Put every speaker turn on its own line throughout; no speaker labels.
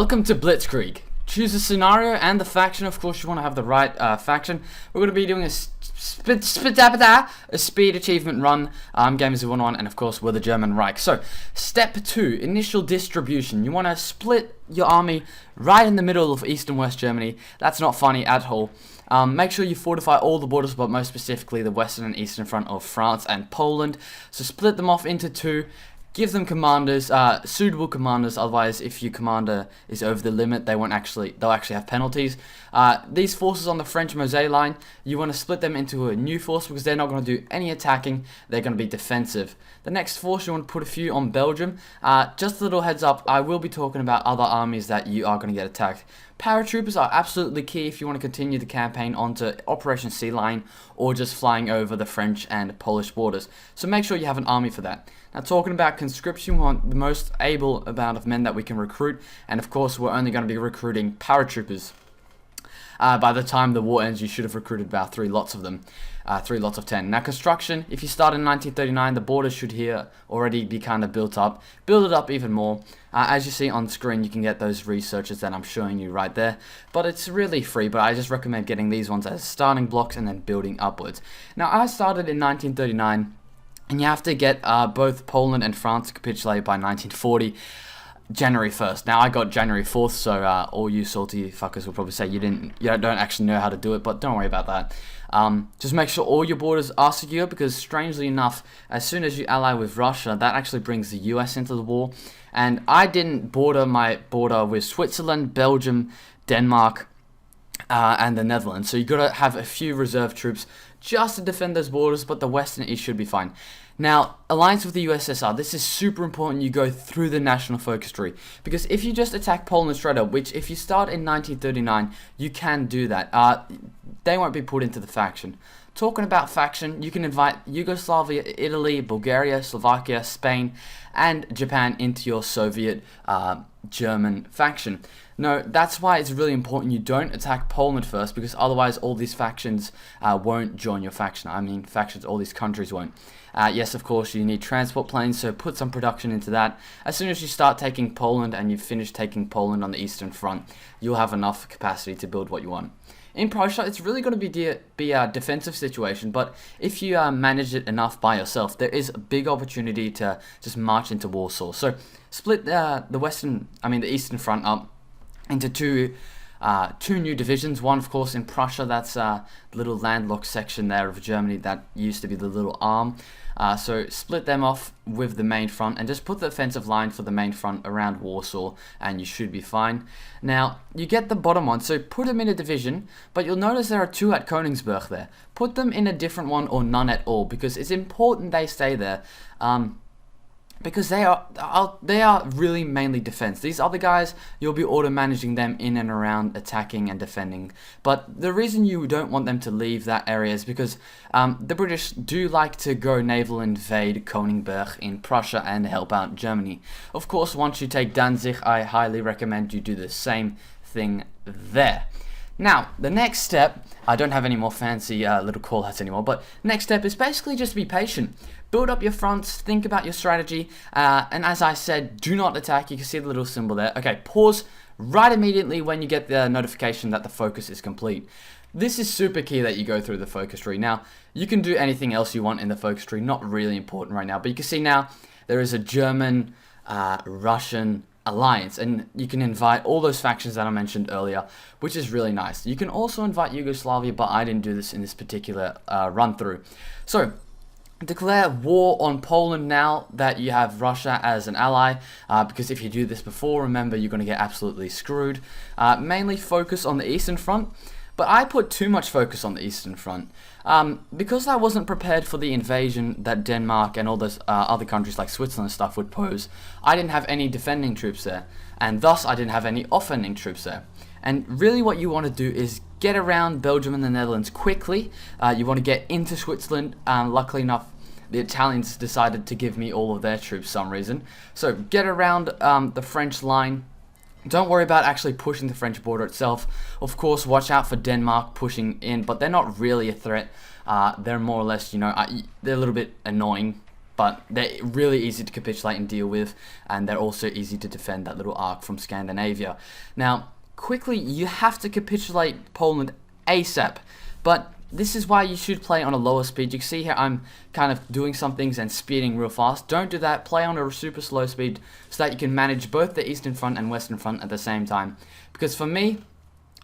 Welcome to Blitzkrieg. Choose a scenario and the faction. Of course, you want to have the right faction. We're going to be doing a speed achievement run. Game is 1-1, and of course, we're the German Reich. So, step 2, initial distribution. You want to split your army right in the middle of East and West Germany. That's not funny at all. Make sure you fortify all the borders, but most specifically the western and eastern front of France and Poland. So, split them off into 2. Give them commanders, suitable commanders. Otherwise, if your commander is over the limit, they'll actually have penalties. These forces on the French Moselle line, you want to split them into a new force because they're not going to do any attacking. They're going to be defensive. The next force, you want to put a few on Belgium. Just a little heads up, I will be talking about other armies that you are going to get attacked. Paratroopers are absolutely key if you want to continue the campaign onto Operation Sea Lion or just flying over the French and Polish borders. So make sure you have an army for that. Now, talking about conscription, we want the most able amount of men that we can recruit, and of course we're only going to be recruiting paratroopers. By the time the war ends, you should have recruited about 3 lots of them. 3 lots of 10. Now, construction, if you start in 1939, the borders should here already be kind of built up. Build it up even more. As you see on screen, you can get those researches that I'm showing you right there. But it's really free, but I just recommend getting these ones as starting blocks and then building upwards. Now, I started in 1939, and you have to get both Poland and France to capitulate by 1940. January 1st. Now, I got January 4th, so all you salty fuckers will probably say you don't actually know how to do it, but don't worry about that. Just make sure all your borders are secure, because strangely enough, as soon as you ally with Russia, that actually brings the US into the war. And I didn't border my border with Switzerland, Belgium, Denmark, and the Netherlands. So you got to have a few reserve troops just to defend those borders, but the west and east should be fine. Now, alliance with the USSR, this is super important you go through the national focus tree, because if you just attack Poland straight up, which if you start in 1939, you can do that, they won't be put into the faction. Talking about faction, you can invite Yugoslavia, Italy, Bulgaria, Slovakia, Spain, and Japan into your Soviet German faction. No, that's why it's really important you don't attack Poland first, because otherwise all these factions won't join your faction. I mean, factions, all these countries won't. Yes, of course, you need transport planes, so put some production into that. As soon as you start taking Poland and you've finished taking Poland on the Eastern Front, you'll have enough capacity to build what you want. In Prussia, it's really going to be a defensive situation, but if you manage it enough by yourself, there is a big opportunity to just march into Warsaw. So split the Eastern Front up into two new divisions. One, of course, in Prussia, that's the little landlocked section there of Germany that used to be the little arm. So split them off with the main front and just put the offensive line for the main front around Warsaw, and you should be fine. Now, you get the bottom one, so put them in a division, but you'll notice there are 2 at Königsberg there. Put them in a different one or none at all, because it's important they stay there. Because they are really mainly defense. These other guys, you'll be auto-managing them in and around attacking and defending. But the reason you don't want them to leave that area is because the British do like to go naval invade Königsberg in Prussia and help out Germany. Of course, once you take Danzig, I highly recommend you do the same thing there. Now, the next step, I don't have any more fancy little call-outs anymore, but next step is basically just be patient. Build up your fronts, think about your strategy, and as I said, do not attack. You can see the little symbol there. Okay, pause right immediately when you get the notification that the focus is complete. This is super key that you go through the focus tree. Now, you can do anything else you want in the focus tree, not really important right now, but you can see now there is a German, Russian alliance, and you can invite all those factions that I mentioned earlier, which is really nice. You can also invite Yugoslavia, but I didn't do this in this particular run through. So, declare war on Poland now that you have Russia as an ally, because if you do this before, remember, you're going to get absolutely screwed. Mainly focus on the Eastern Front, but I put too much focus on the Eastern Front. Because I wasn't prepared for the invasion that Denmark and all those other countries like Switzerland and stuff would pose, I didn't have any defending troops there, and thus I didn't have any offending troops there. And really what you want to do is get around Belgium and the Netherlands quickly. You want to get into Switzerland. Luckily enough, the Italians decided to give me all of their troops for some reason. So get around the French line. Don't worry about actually pushing the French border itself. Of course, watch out for Denmark pushing in, but they're not really a threat. They're more or less, they're a little bit annoying, but they're really easy to capitulate and deal with, and they're also easy to defend that little arc from Scandinavia. Now, quickly, you have to capitulate Poland ASAP, but this is why you should play on a lower speed. You can see here I'm kind of doing some things and speeding real fast. Don't do that. Play on a super slow speed so that you can manage both the Eastern Front and Western Front at the same time. Because for me,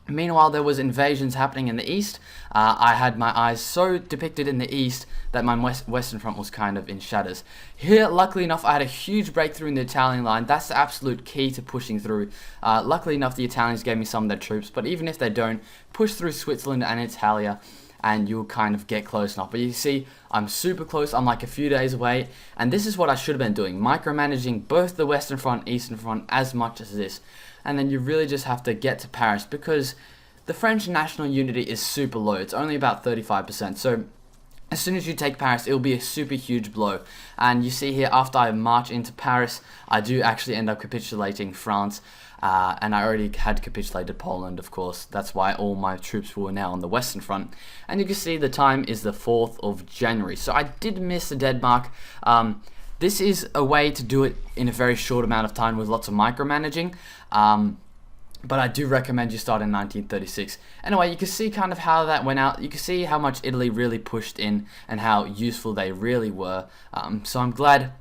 meanwhile there was invasions happening in the East, I had my eyes so depicted in the East that my Western Front was kind of in shadows. Here, luckily enough, I had a huge breakthrough in the Italian line. That's the absolute key to pushing through. Luckily enough, the Italians gave me some of their troops, but even if they don't, push through Switzerland and Italia, and you'll kind of get close enough. But you see, I'm super close. I'm like a few days away, and this is what I should have been doing, micromanaging both the Western Front, Eastern Front as much as this. And then you really just have to get to Paris, because the French national unity is super low. It's only about 35%. So as soon as you take Paris, it'll be a super huge blow. And you see here, after I march into Paris, I do actually end up capitulating France. And I already had capitulated Poland, of course. That's why all my troops were now on the Western Front. And you can see the time is the 4th of January. So I did miss the dead mark. This is a way to do it in a very short amount of time with lots of micromanaging. But I do recommend you start in 1936. Anyway, you can see kind of how that went out. You can see how much Italy really pushed in and how useful they really were. So I'm glad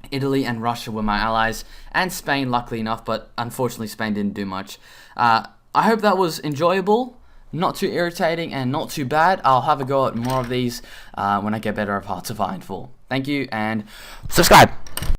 Italy and Russia were my allies, and Spain, luckily enough, but unfortunately Spain didn't do much. I hope that was enjoyable, not too irritating, and not too bad. I'll have a go at more of these when I get better at Hearts of Iron 4. Thank you, and subscribe!